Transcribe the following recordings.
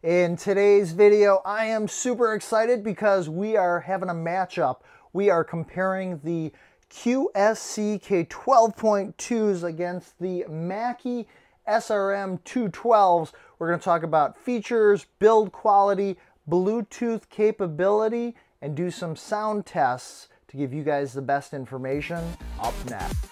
In today's video, I am super excited because we are having a matchup. We are comparing the QSC K12.2s against the Mackie SRM212s. We're going to talk about features, build quality, Bluetooth capability, and do some sound tests to give you guys the best information up next.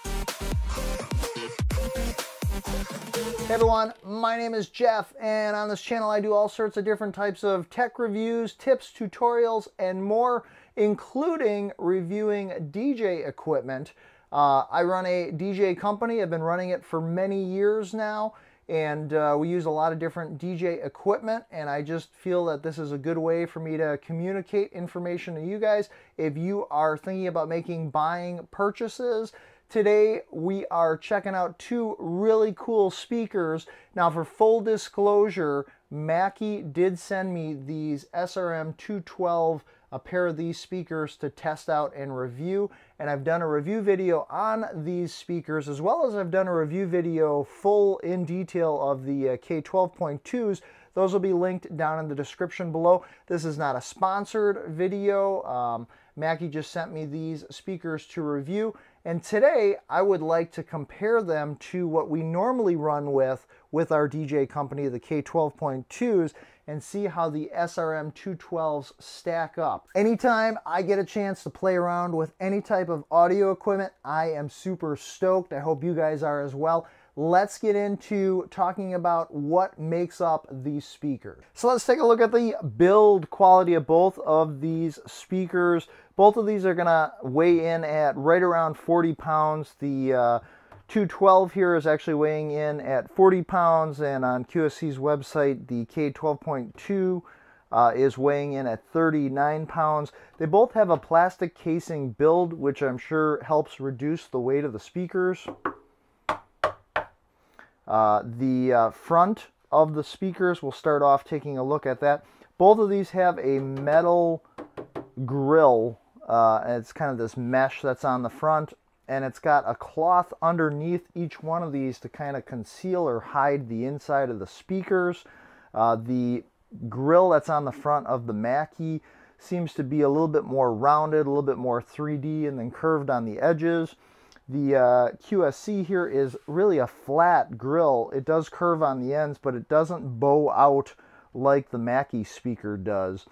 Hey everyone, my name is Jeff, and on this channel I do all sorts of different types of tech reviews, tips, tutorials, and more, including reviewing DJ equipment. I run a DJ company. I've been running it for many years now, and we use a lot of different DJ equipment, and I just feel that this is a good way for me to communicate information to you guys if you are thinking about making buying purchases. Today we are checking out two really cool speakers. Now, for full disclosure, Mackie did send me these SRM212, a pair of these speakers to test out and review, and I've done a review video on these speakers, as well as I've done a review video full in detail of the K12.2s. Those will be linked down in the description below. This is not a sponsored video. Mackie just sent me these speakers to review, and today I would like to compare them to what we normally run with our DJ company, the K12.2s, and see how the SRM212s stack up. Anytime I get a chance to play around with any type of audio equipment, I am super stoked. I hope you guys are as well. Let's get into talking about what makes up these speakers. So let's take a look at the build quality of both of these speakers. Both of these are gonna weigh in at right around 40 pounds. The 212 here is actually weighing in at 40 pounds, and on QSC's website, the K12.2 is weighing in at 39 pounds. They both have a plastic casing build, which I'm sure helps reduce the weight of the speakers. The front of the speakers, we'll start off taking a look at that. Both of these have a metal grill. It's kind of this mesh that's on the front, and it's got a cloth underneath each one of these to kind of conceal or hide the inside of the speakers. The grill that's on the front of the Mackie seems to be a little bit more rounded, a little bit more 3D, and then curved on the edges. The QSC here is really a flat grill. It does curve on the ends, but it doesn't bow out like the Mackie speaker does.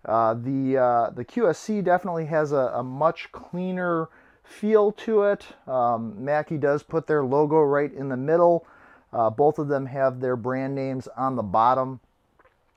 The QSC definitely has a much cleaner feel to it. Mackie does put their logo right in the middle. Both of them have their brand names on the bottom.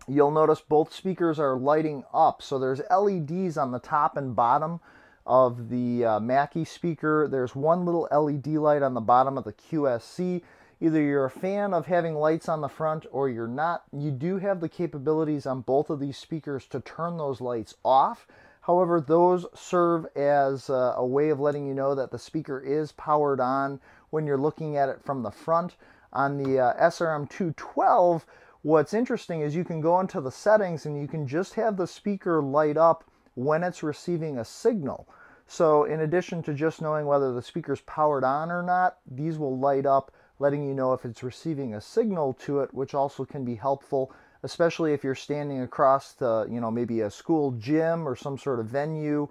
You'll notice both speakers are lighting up, so there's LEDs on the top and bottom of the Mackie speaker. There's one little LED light on the bottom of the QSC. Either you're a fan of having lights on the front or you're not. You do have the capabilities on both of these speakers to turn those lights off. However, those serve as a way of letting you know that the speaker is powered on when you're looking at it from the front. On the SRM212, what's interesting is you can go into the settings and you can just have the speaker light up when it's receiving a signal. So in addition to just knowing whether the speaker's powered on or not, these will light up, letting you know if it's receiving a signal to it, which also can be helpful, especially if you're standing across the, maybe a school gym or some sort of venue.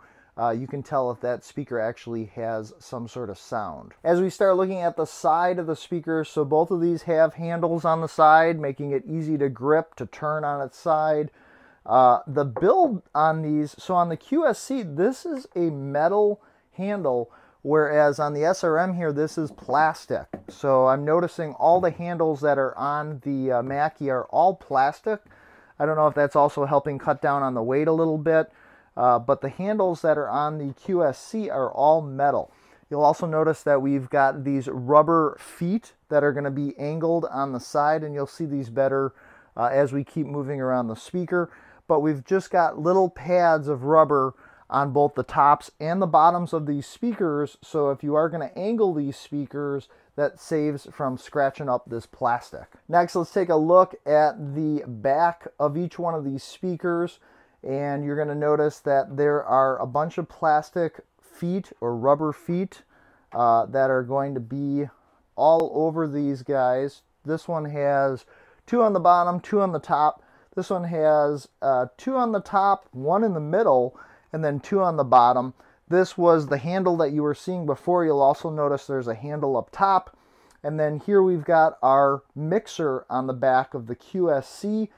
You can tell if that speaker actually has some sort of sound. As we start looking at the side of the speakers, so both of these have handles on the side, making it easy to grip, to turn on its side. The build on these, so on the QSC, this is a metal handle, whereas on the SRM here, this is plastic. So I'm noticing all the handles that are on the Mackie are all plastic. I don't know if that's also helping cut down on the weight a little bit, but the handles that are on the QSC are all metal. You'll also notice that we've got these rubber feet that are going to be angled on the side, and you'll see these better as we keep moving around the speaker. But we've just got little pads of rubber on both the tops and the bottoms of these speakers, so if you are going to angle these speakers, that saves from scratching up this plastic. Next, let's take a look at the back of each one of these speakers, and you're going to notice that there are a bunch of plastic feet or rubber feet that are going to be all over these guys. This one has 2 on the bottom, 2 on the top. This one has 2 on the top, 1 in the middle, and then 2 on the bottom. This was the handle that you were seeing before. You'll also notice there's a handle up top. And then here we've got our mixer on the back of the QSC.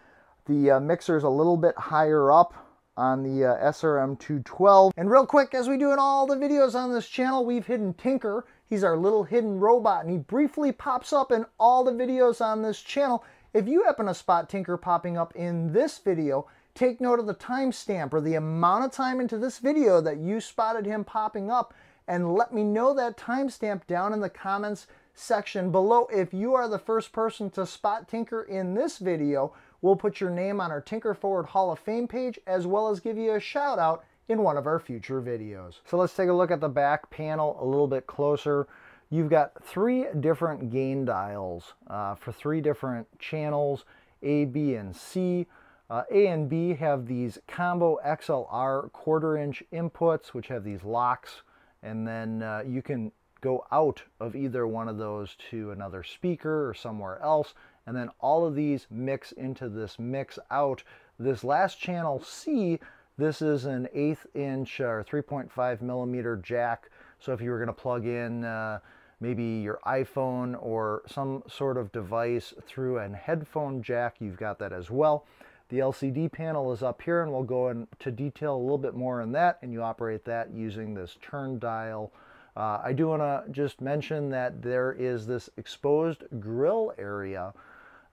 The mixer is a little bit higher up on the SRM212. And real quick, as we do in all the videos on this channel, we've hidden Tinker. He's our little hidden robot, and he briefly pops up in all the videos on this channel. If you happen to spot Tinker popping up in this video, take note of the timestamp or the amount of time into this video that you spotted him popping up, and let me know that timestamp down in the comments section below. If you are the first person to spot Tinker in this video, we'll put your name on our Tinker Forward Hall of Fame page, as well as give you a shout out in one of our future videos. So let's take a look at the back panel a little bit closer. You've got 3 different gain dials for 3 different channels, A, B, and C. A and B have these combo XLR 1/4 inch inputs, which have these locks, and then you can go out of either one of those to another speaker or somewhere else, and then all of these mix into this mix out. This last channel C, this is an 1/8 inch or 3.5 millimeter jack, so if you were going to plug in maybe your iPhone or some sort of device through a headphone jack, you've got that as well. The LCD panel is up here, and we'll go into detail a little bit more on that, and you operate that using this turn dial. I do want to just mention that there is this exposed grill area.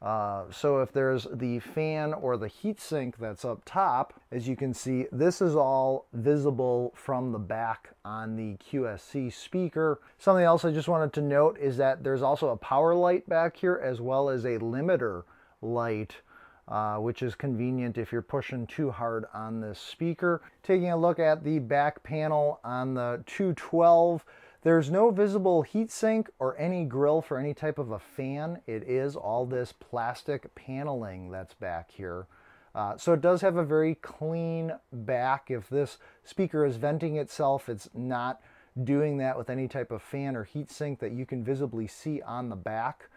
So if there's the fan or the heatsink that's up top, as you can see, this is all visible from the back on the QSC speaker. Something else I just wanted to note is that there's also a power light back here, as well as a limiter light, which is convenient if you're pushing too hard on this speaker. Taking a look at the back panel on the 212, there's no visible heatsink or any grill for any type of a fan. It is all this plastic paneling that's back here. So it does have a very clean back. If this speaker is venting itself, it's not doing that with any type of fan or heatsink that you can visibly see on the back.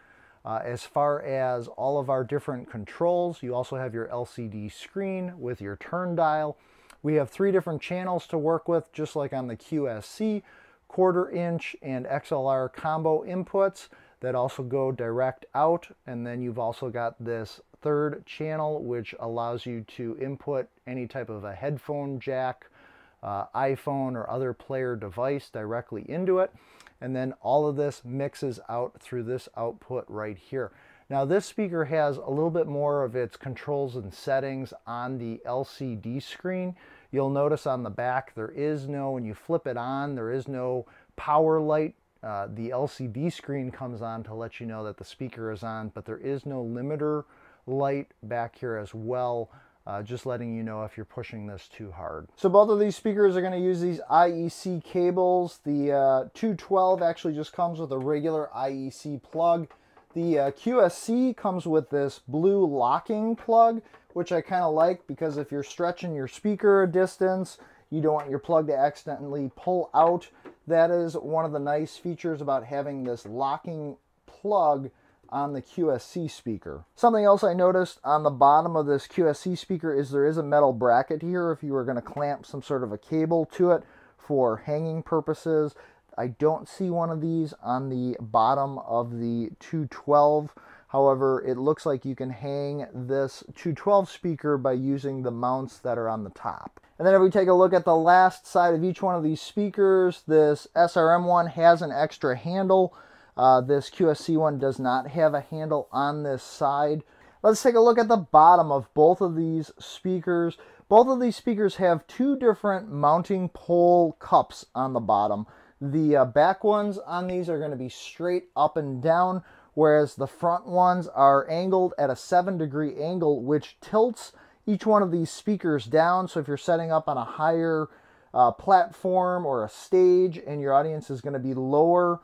As far as all of our different controls, you also have your LCD screen with your turn dial. We have 3 different channels to work with, just like on the QSC, 1/4 inch and XLR combo inputs that also go direct out. And then you've also got this 3rd channel, which allows you to input any type of a headphone jack, iPhone or other player device directly into it. And then all of this mixes out through this output right here. Now this speaker has a little bit more of its controls and settings on the LCD screen. You'll notice on the back there is no, when you flip it on, there is no power light. The LCD screen comes on to let you know that the speaker is on, but there is no limiter light back here as well. Just letting you know if you're pushing this too hard. So both of these speakers are going to use these IEC cables. The 212 actually just comes with a regular IEC plug. The QSC comes with this blue locking plug, which I kind of like, because if you're stretching your speaker a distance, you don't want your plug to accidentally pull out. That is one of the nice features about having this locking plug on the QSC speaker. Something else I noticed on the bottom of this QSC speaker is there is a metal bracket here if you were going to clamp some sort of a cable to it for hanging purposes. I don't see one of these on the bottom of the 212. However, it looks like you can hang this 212 speaker by using the mounts that are on the top. And then if we take a look at the last side of each one of these speakers, this SRM one has an extra handle. This QSC one does not have a handle on this side. Let's take a look at the bottom of both of these speakers. Both of these speakers have 2 different mounting pole cups on the bottom. The back ones on these are going to be straight up and down, whereas the front ones are angled at a 7-degree angle, which tilts each one of these speakers down. So if you're setting up on a higher platform or a stage and your audience is going to be lower,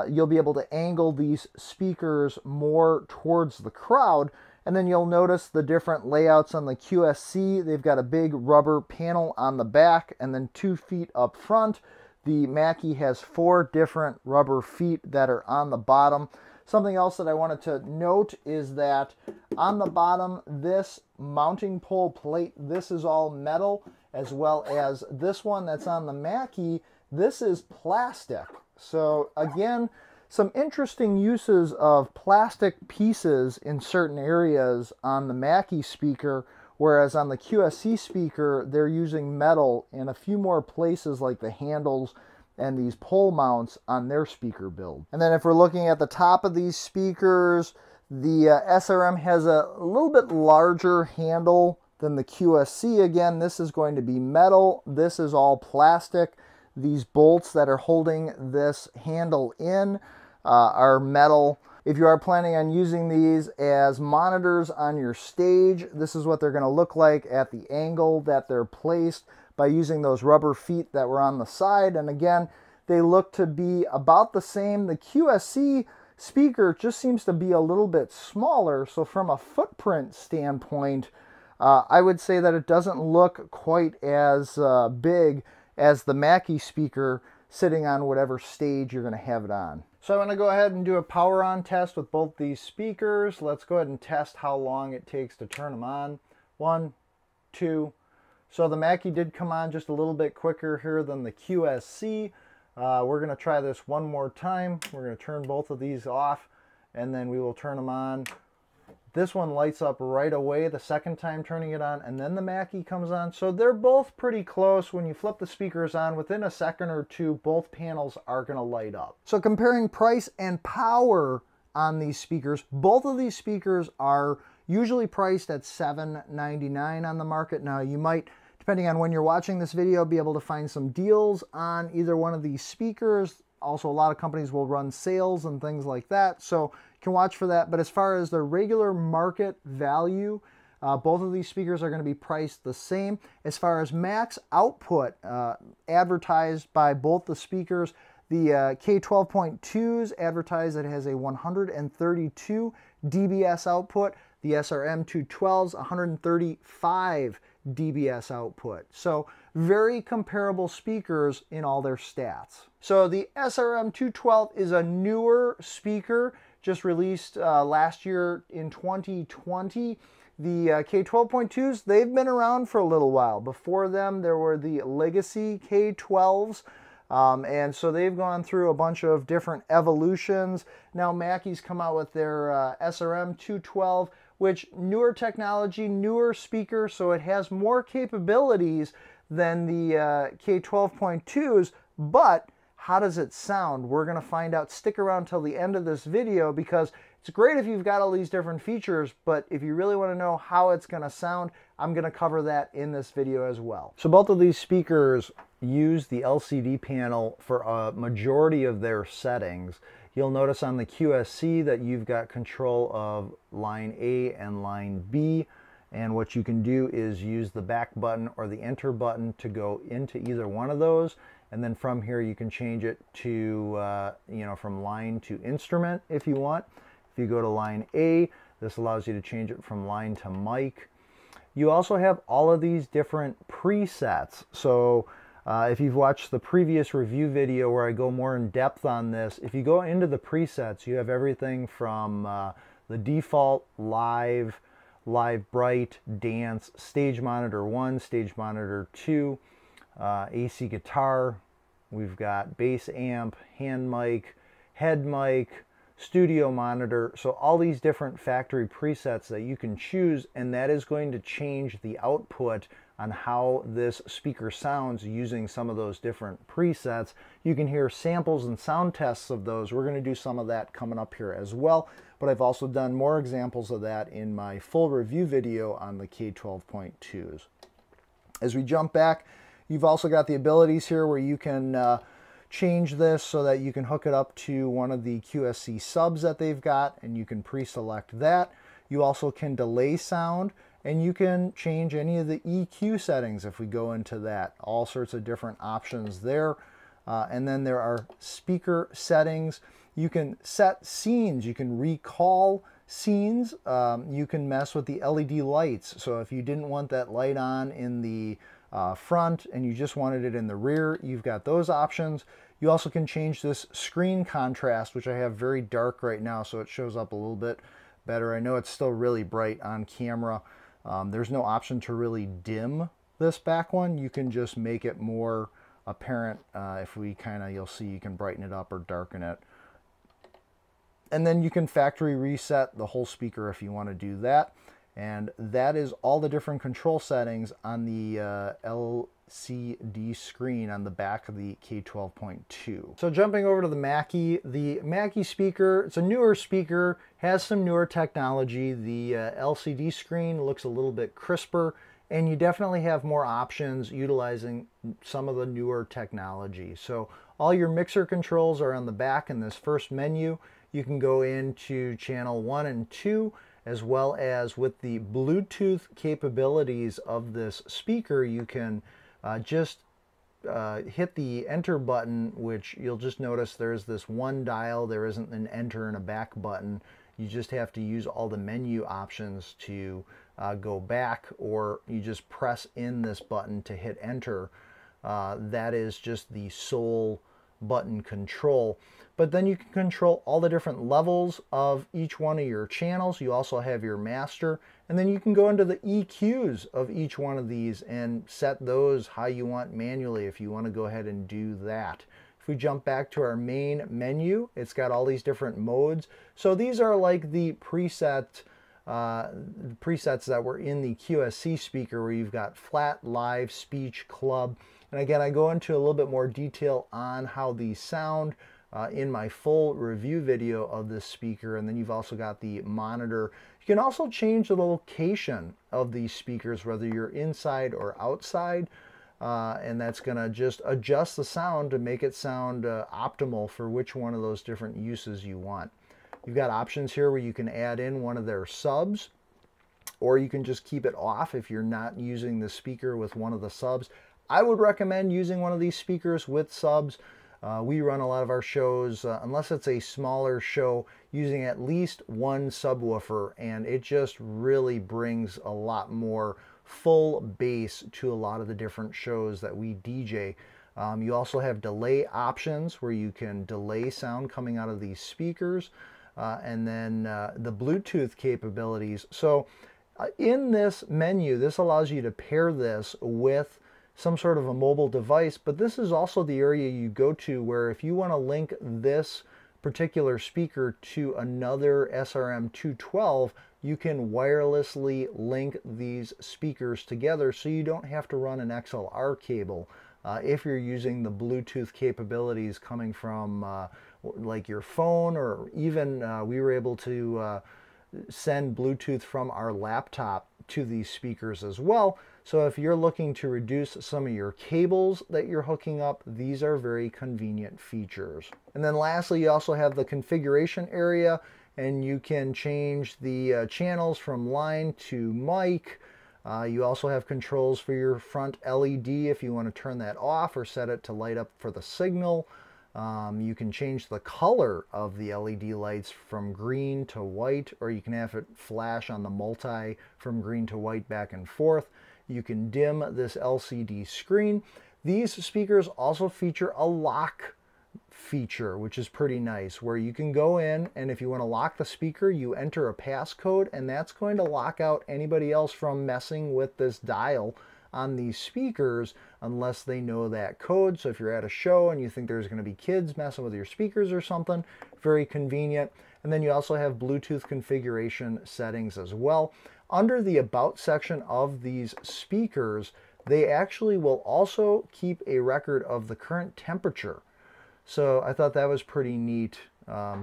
you'll be able to angle these speakers more towards the crowd. And then you'll notice the different layouts on the QSC. They've got a big rubber panel on the back and then 2 feet up front. The Mackie has 4 different rubber feet that are on the bottom. Something else that I wanted to note is that on the bottom, this mounting pole plate, this is all metal, as well as this one that's on the Mackie, this is plastic. So again, some interesting uses of plastic pieces in certain areas on the Mackie speaker, whereas on the QSC speaker, they're using metal in a few more places like the handles and these pole mounts on their speaker build. And then if we're looking at the top of these speakers, the SRM has a little bit larger handle than the QSC. Again, this is going to be metal. This is all plastic. These bolts that are holding this handle in are metal. If you are planning on using these as monitors on your stage, this is what they're going to look like at the angle that they're placed by using those rubber feet that were on the side. And again, they look to be about the same. The QSC speaker just seems to be a little bit smaller, so from a footprint standpoint, I would say that it doesn't look quite as big as the Mackie speaker sitting on whatever stage you're going to have it on. So I'm going to go ahead and do a power on test with both these speakers. Let's go ahead and test how long it takes to turn them on. 1, 2. So the Mackie did come on just a little bit quicker here than the QSC. We're going to try this one more time. We're going to turn both of these off and then we will turn them on. This one lights up right away the second time turning it on, and then the Mackie comes on. So they're both pretty close. When you flip the speakers on, within a second or two, both panels are going to light up. So comparing price and power on these speakers, both of these speakers are usually priced at $799 on the market. Now you might, depending on when you're watching this video, be able to find some deals on either one of these speakers. Also, a lot of companies will run sales and things like that, so you can watch for that. But as far as the regular market value, both of these speakers are going to be priced the same. As far as max output advertised by both the speakers, the K12.2s advertise that it has a 132 dBs output. The SRM212s, 135 dBs output. So very comparable speakers in all their stats. So the SRM212 is a newer speaker, just released last year in 2020. The K12.2s, they've been around for a little while. Before them, there were the legacy K12s. And so they've gone through a bunch of different evolutions. Now Mackie's come out with their SRM212, which newer technology, newer speaker, so it has more capabilities than the K12.2s, but how does it sound? We're going to find out. Stick around till the end of this video because it's great if you've got all these different features, but if you really want to know how it's going to sound, I'm going to cover that in this video as well. So both of these speakers use the LCD panel for a majority of their settings. You'll notice on the QSC that you've got control of line A and line B, and what you can do is use the back button or the enter button to go into either one of those, and then from here you can change it to from line to instrument if you want. If you go to line A, this allows you to change it from line to mic. You also have all of these different presets. So if you've watched the previous review video where I go more in depth on this, if you go into the presets, you have everything from the default live bright, dance, stage monitor 1, stage monitor 2, AC guitar, we've got bass amp, hand mic, head mic, studio monitor. So all these different factory presets that you can choose, and that is going to change the output on how this speaker sounds using some of those different presets. You can hear samples and sound tests of those. We're going to do some of that coming up here as well, but I've also done more examples of that in my full review video on the K12.2s. As we jump back, you've also got the abilities here where you can change this so that you can hook it up to one of the QSC subs that they've got, and you can pre-select that. You also can delay sound, and you can change any of the EQ settings if we go into that. All sorts of different options there. And then there are speaker settings. You can set scenes. You can recall scenes. You can mess with the LED lights. So if you didn't want that light on in the front and you just wanted it in the rear, you've got those options. You also can change this screen contrast, which I have very dark right now, so it shows up a little bit better. I know it's still really bright on camera. There's no option to really dim this back one. You can just make it more apparent. If we you'll see you can brighten it up or darken it. And then you can factory reset the whole speaker if you want to do that. And that is all the different control settings on the LCD screen on the back of the K12.2. So jumping over to the Mackie speaker, it's a newer speaker, has some newer technology. The LCD screen looks a little bit crisper, and you definitely have more options utilizing some of the newer technology. So all your mixer controls are on the back in this first menu. You can go into channel 1 and 2, as well as with the Bluetooth capabilities of this speaker, you can just hit the enter button, which you'll just notice there's this one dial. There isn't an enter and a back button. You just have to use all the menu options to go back, or you just press in this button to hit enter. That is just the sole button control. But then you can control all the different levels of each one of your channels. You also have your master, and then you can go into the EQs of each one of these and set those how you want manually if you want to go ahead and do that. If we jump back to our main menu, it's got all these different modes. So these are like the presets that were in the QSC speaker, where you've got flat, live, speech, club. And again, I go into a little bit more detail on how these sound in my full review video of this speaker. And then you've also got the monitor. You can also change the location of these speakers, whether you're inside or outside. And that's going to just adjust the sound to make it sound optimal for which one of those different uses you want. You've got options here where you can add in one of their subs, or you can just keep it off if you're not using the speaker with one of the subs. I would recommend using one of these speakers with subs. We run a lot of our shows, unless it's a smaller show, using at least one subwoofer, and it just really brings a lot more full bass to a lot of the different shows that we DJ. You also have delay options where you can delay sound coming out of these speakers, and then the Bluetooth capabilities. So in this menu, this allows you to pair this with some sort of a mobile device, but this is also the area you go to where if you want to link this particular speaker to another SRM212, you can wirelessly link these speakers together, so you don't have to run an XLR cable if you're using the Bluetooth capabilities coming from like your phone, or even we were able to send Bluetooth from our laptop to these speakers as well. So if you're looking to reduce some of your cables that you're hooking up, these are very convenient features. And then lastly, you also have the configuration area, and you can change the channels from line to mic. You also have controls for your front LED if you want to turn that off or set it to light up for the signal. You can change the color of the LED lights from green to white, or you can have it flash on the multi from green to white back and forth. You can dim this LCD screen. These speakers also feature a lock feature, which is pretty nice, where you can go in, and if you want to lock the speaker, you enter a passcode, and that's going to lock out anybody else from messing with this dial on these speakers unless they know that code. So if you're at a show and you think there's going to be kids messing with your speakers or something, very convenient. And then you also have Bluetooth configuration settings as well. Under the About section of these speakers, they actually will also keep a record of the current temperature. So I thought that was pretty neat,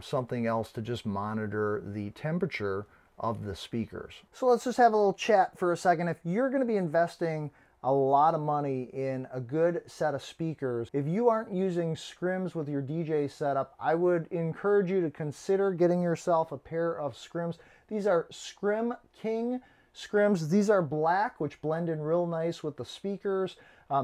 something else to just monitor the temperature of the speakers. So let's just have a little chat for a second. If you're going to be investing a lot of money in a good set of speakers, if you aren't using Scrims with your DJ setup, I would encourage you to consider getting yourself a pair of Scrims. These are Scrim King Scrims. These are black, which blend in real nice with the speakers.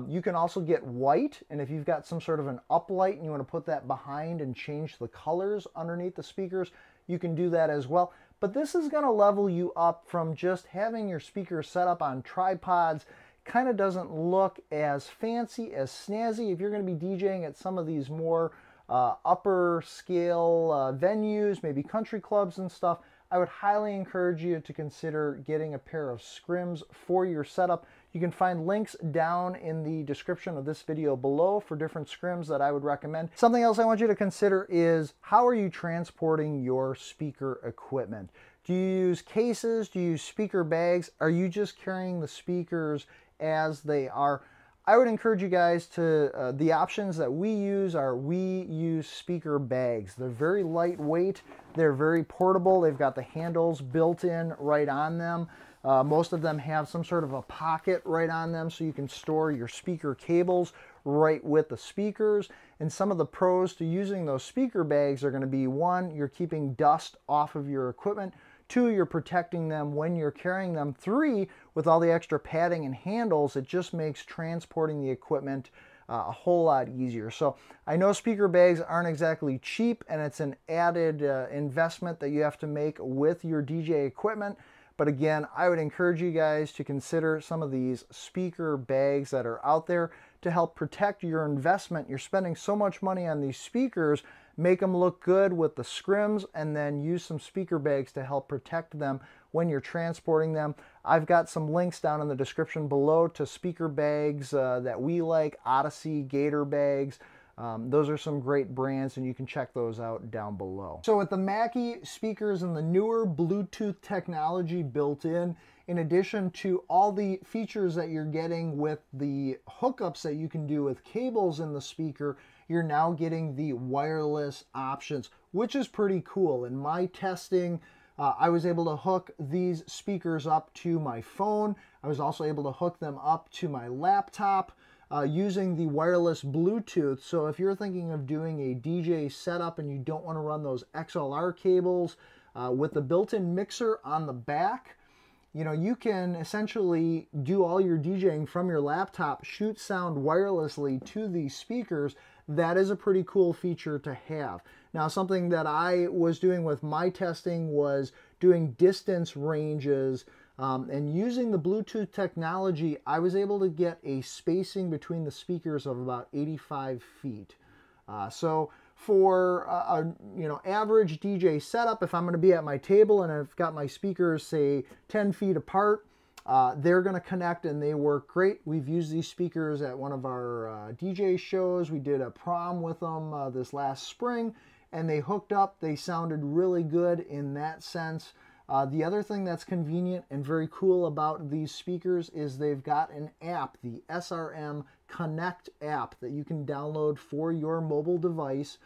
You can also get white, and if you've got some sort of an uplight and you want to put that behind and change the colors underneath the speakers, you can do that as well. But this is going to level you up from just having your speakers set up on tripods, kind of doesn't look as fancy, as snazzy. If you're going to be DJing at some of these more upper scale venues, maybe country clubs and stuff, I would highly encourage you to consider getting a pair of Scrims for your setup. You can find links down in the description of this video below for different Scrims that I would recommend. Something else I want you to consider is, how are you transporting your speaker equipment? Do you use cases? Do you use speaker bags? Are you just carrying the speakers as they are? I would encourage you guys to, the options that we use speaker bags. They're very lightweight, they're very portable, they've got the handles built in right on them. Most of them have some sort of a pocket right on them so you can store your speaker cables right with the speakers. And some of the pros to using those speaker bags are going to be, one, you're keeping dust off of your equipment. Two, you're protecting them when you're carrying them. Three, with all the extra padding and handles, it just makes transporting the equipment a whole lot easier. So I know speaker bags aren't exactly cheap, and it's an added investment that you have to make with your DJ equipment. But again, I would encourage you guys to consider some of these speaker bags that are out there to help protect your investment. You're spending so much money on these speakers. Make them look good with the Scrims, and then use some speaker bags to help protect them when you're transporting them. I've got some links down in the description below to speaker bags that we like, Odyssey, Gator bags. Those are some great brands, and you can check those out down below. So with the Mackie speakers and the newer Bluetooth technology built in addition to all the features that you're getting with the hookups that you can do with cables in the speaker, you're now getting the wireless options, which is pretty cool. In my testing, I was able to hook these speakers up to my phone. I was also able to hook them up to my laptop using the wireless Bluetooth. So if you're thinking of doing a DJ setup and you don't want to run those XLR cables with the built-in mixer on the back, you know, you can essentially do all your DJing from your laptop, shoot sound wirelessly to these speakers. That is a pretty cool feature to have. Now, something that I was doing with my testing was doing distance ranges, and using the Bluetooth technology, I was able to get a spacing between the speakers of about 85 feet. So for a average DJ setup, if I'm going to be at my table and I've got my speakers, say, 10 feet apart, they're going to connect and they work great. We've used these speakers at one of our DJ shows. We did a prom with them this last spring, and they hooked up. They sounded really good in that sense. The other thing that's convenient and very cool about these speakers is they've got an app, the SRM Connect App, that you can download for your mobile device.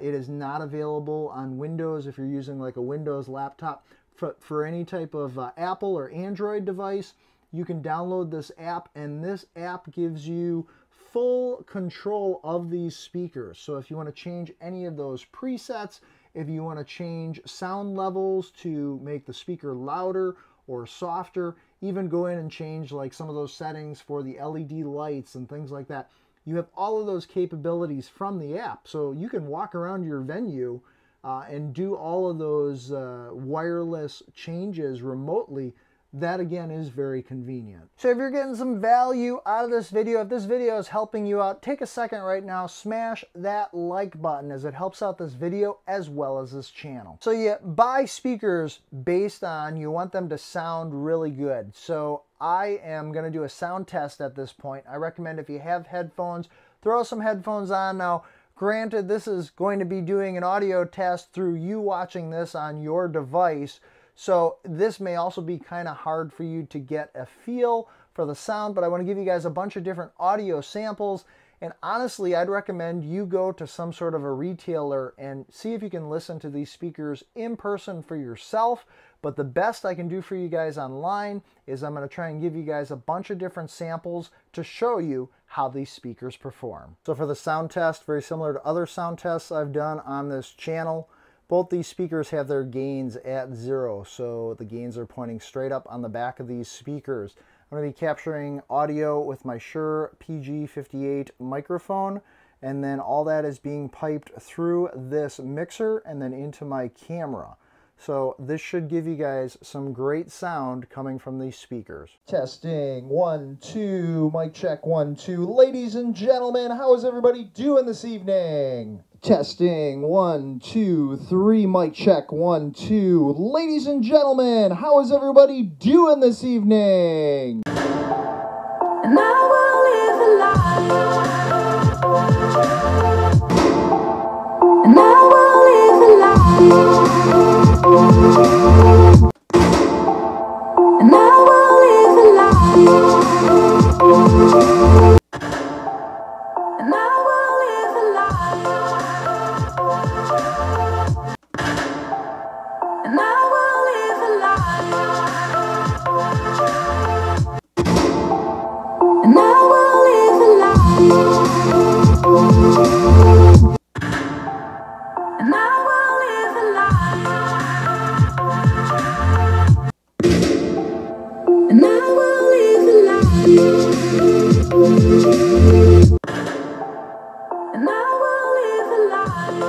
It is not available on Windows if you're using like a Windows laptop. For any type of Apple or Android device, you can download this app, and this app gives you full control of these speakers. So if you want to change any of those presets, if you want to change sound levels to make the speaker louder or softer, even go in and change like some of those settings for the LED lights and things like that, you have all of those capabilities from the app. So you can walk around your venue and do all of those wireless changes remotely. That again is very convenient. So if you're getting some value out of this video, if this video is helping you out, take a second right now, smash that like button, as it helps out this video as well as this channel. So you buy speakers based on, you want them to sound really good. So I am going to do a sound test at this point. I recommend, if you have headphones, throw some headphones on. Now, granted, this is going to be doing an audio test through you watching this on your device, so this may also be kind of hard for you to get a feel for the sound, but I want to give you guys a bunch of different audio samples. And honestly, I'd recommend you go to some sort of a retailer and see if you can listen to these speakers in person for yourself. But the best I can do for you guys online is I'm going to try and give you guys a bunch of different samples to show you how these speakers perform. So for the sound test, very similar to other sound tests I've done on this channel, both these speakers have their gains at 0, so the gains are pointing straight up on the back of these speakers. I'm going to be capturing audio with my Shure PG58 microphone, and then all that is being piped through this mixer and then into my camera. So this should give you guys some great sound coming from these speakers. Testing, 1, 2, mic check, 1, 2. Ladies and gentlemen, how is everybody doing this evening? Testing, 1, 2, 3, mic check, 1, 2. Ladies and gentlemen, how is everybody doing this evening? And I will live a life. And I will live a life. And I will live a life. And I will live a life. And I will live a life. And I will live a life. And I will live a life. And I will live a life. And I will live a life.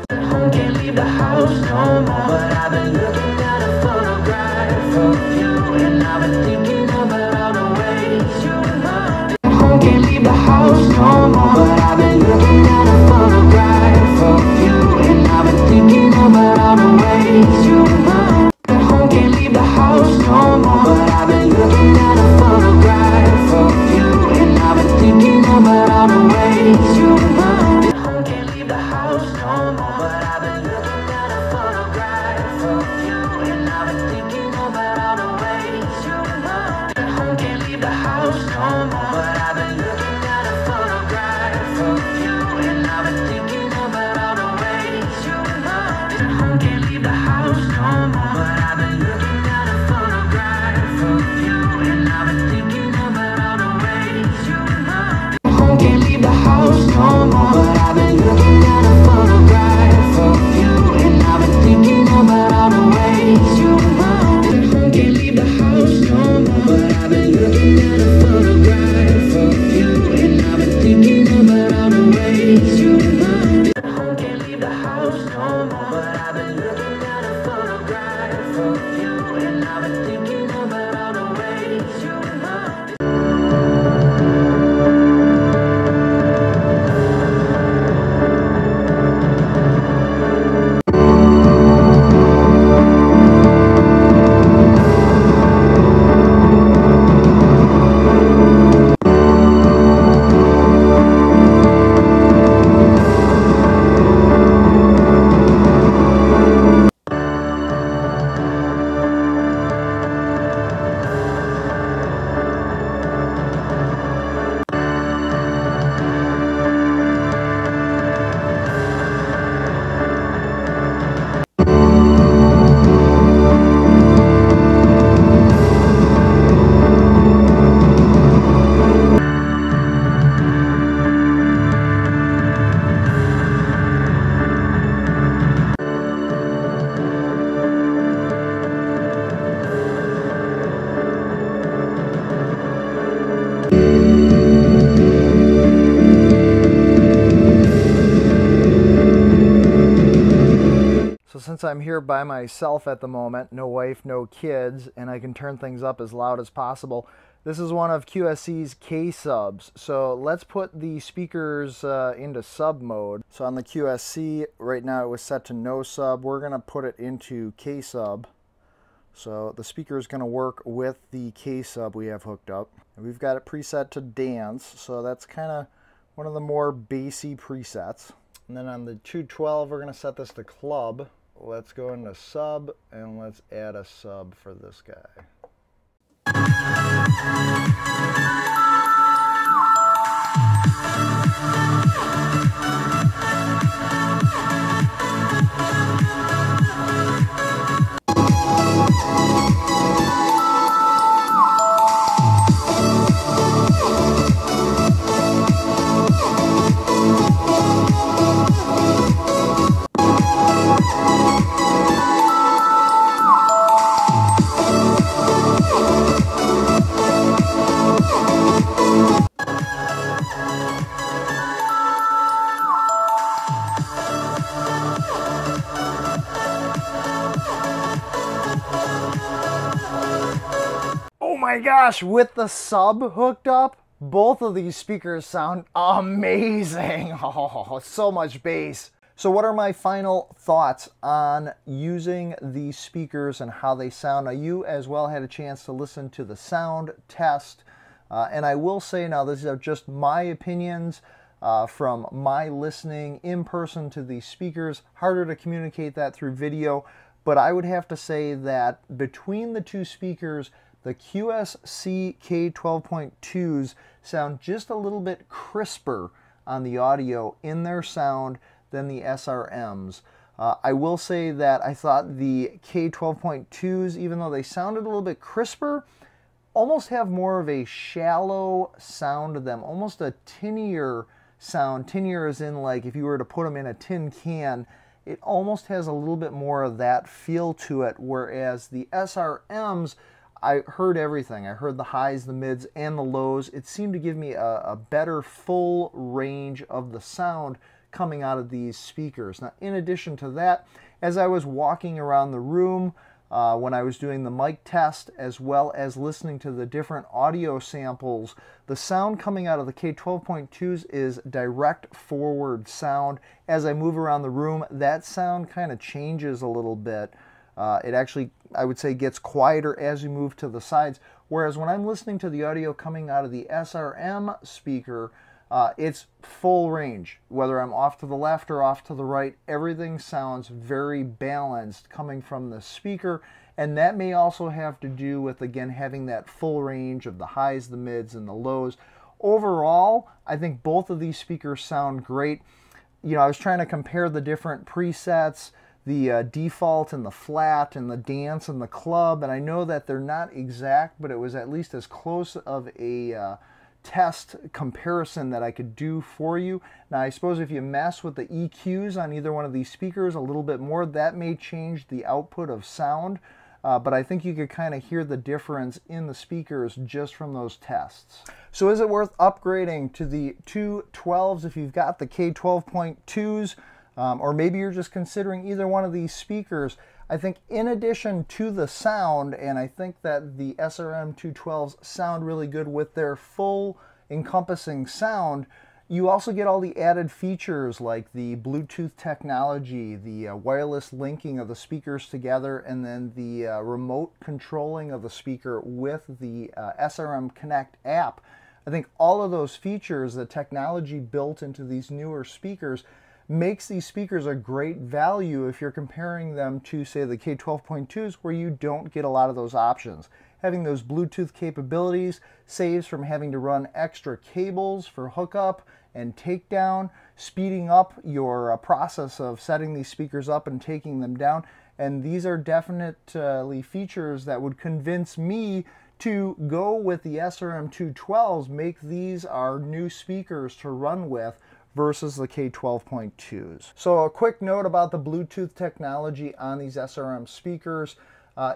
I can't leave the house no more, but I've been looking at a photograph of you, and I've been thinking about all the ways you remind me. I can't leave the house no more, but I've been looking at a photograph of you, and I've been thinking about all the ways you remind me. I can't leave the house no more, but I've been looking at a photograph of you, and I've been thinking about all the ways you remind me. I can't leave the house no more, but I've been looking at a photograph of you, and I've been thinking about all the ways you remind me. I can't leave the house no more, but I've been looking at a photograph of you, and I've been thinking about all the ways you remind me. I can't leave the house no more, but I've been looking at a photograph of you, and I've been thinking about all the ways you remind me. I can't leave the house no more, but I've been looking at a photograph of you, and I've been thinking about all the ways you remind me. I can't leave the house no more, but I've been looking at a photograph of you, and I've been thinking about all the ways you remind me. I can't leave the house no more, but I've been looking at a photograph of you, and I've been thinking about all the ways you remind me. So since I'm here by myself at the moment, no wife, no kids, and I can turn things up as loud as possible, this is one of QSC's K subs. So let's put the speakers into sub mode. So on the QSC, right now it was set to no sub. We're going to put it into K sub. So the speaker is going to work with the K sub we have hooked up. And we've got it preset to dance, so that's kind of one of the more bassy presets. And then on the 212, we're going to set this to club. Let's go into sub, and let's add a sub for this guy. my gosh, with the sub hooked up, both of these speakers sound amazing. Oh, so much bass. So what are my final thoughts on using these speakers and how they sound? Now, you as well had a chance to listen to the sound test. And I will say now, these are just my opinions from my listening in person to these speakers. Harder to communicate that through video, but I would have to say that between the two speakers, the QSC K12.2s sound just a little bit crisper on the audio in their sound than the SRMs. I will say that I thought the K12.2s, even though they sounded a little bit crisper, almost have more of a shallow sound to them, almost a tinnier sound. Tinnier is in, like, if you were to put them in a tin can, it almost has a little bit more of that feel to it, whereas the SRMs, I heard everything. I heard the highs, the mids, and the lows. It seemed to give me a better full range of the sound coming out of these speakers. Now, in addition to that, as I was walking around the room, when I was doing the mic test, as well as listening to the different audio samples, the sound coming out of the K12.2s is direct forward sound. As I move around the room, that sound kind of changes a little bit. It actually, I would say, gets quieter as you move to the sides. Whereas when I'm listening to the audio coming out of the SRM speaker, it's full range. Whether I'm off to the left or off to the right, everything sounds very balanced coming from the speaker. And that may also have to do with, again, having that full range of the highs, the mids, and the lows. Overall, I think both of these speakers sound great. You know, I was trying to compare the different presets, the default and the flat and the dance and the club, and I know that they're not exact, but it was at least as close of a test comparison that I could do for you. Now, I suppose if you mess with the EQs on either one of these speakers a little bit more, that may change the output of sound, but I think you could kind of hear the difference in the speakers just from those tests. So is it worth upgrading to the 212s if you've got the K12.2s? Or maybe you're just considering either one of these speakers? I think in addition to the sound, and I think that the SRM212s sound really good with their full encompassing sound, you also get all the added features like the Bluetooth technology, the wireless linking of the speakers together, and then the remote controlling of the speaker with the SRM Connect app. I think all of those features, the technology built into these newer speakers, makes these speakers a great value if you're comparing them to, say, the K12.2s, where you don't get a lot of those options. Having those Bluetooth capabilities saves from having to run extra cables for hookup and takedown, speeding up your process of setting these speakers up and taking them down. And these are definitely features that would convince me to go with the SRM212s, make these our new speakers to run with, versus the K12.2s. So a quick note about the Bluetooth technology on these SRM speakers.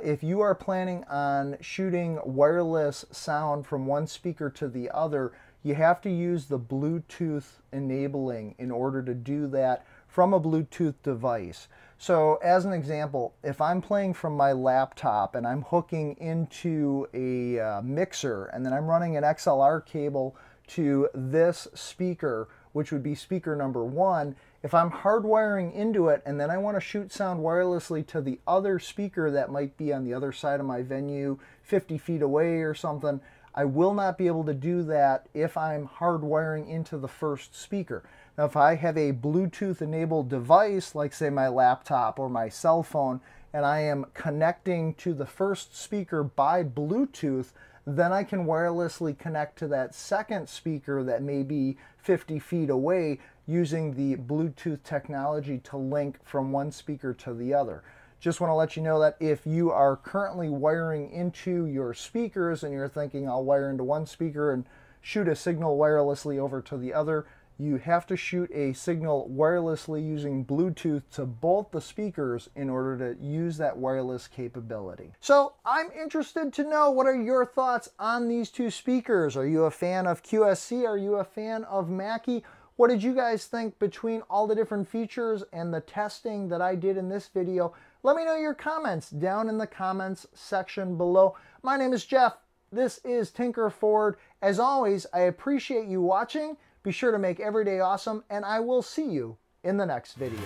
If you are planning on shooting wireless sound from one speaker to the other, you have to use the Bluetooth enabling in order to do that from a Bluetooth device. So as an example, if I'm playing from my laptop and I'm hooking into a mixer and then I'm running an XLR cable to this speaker, which would be speaker number 1, if I'm hardwiring into it and then I want to shoot sound wirelessly to the other speaker that might be on the other side of my venue, 50 feet away or something, I will not be able to do that if I'm hardwiring into the first speaker. Now, if I have a Bluetooth enabled device, like say my laptop or my cell phone, and I am connecting to the first speaker by Bluetooth, then I can wirelessly connect to that second speaker that may be 50 feet away using the Bluetooth technology to link from one speaker to the other. Just want to let you know that if you are currently wiring into your speakers and you're thinking I'll wire into one speaker and shoot a signal wirelessly over to the other, you have to shoot a signal wirelessly using Bluetooth to both the speakers in order to use that wireless capability. So I'm interested to know, what are your thoughts on these two speakers? Are you a fan of QSC? Are you a fan of Mackie? What did you guys think between all the different features and the testing that I did in this video? Let me know your comments down in the comments section below. My name is Jeff. This is Tinker Ford. As always, I appreciate you watching. Be sure to make every day awesome, and I will see you in the next video.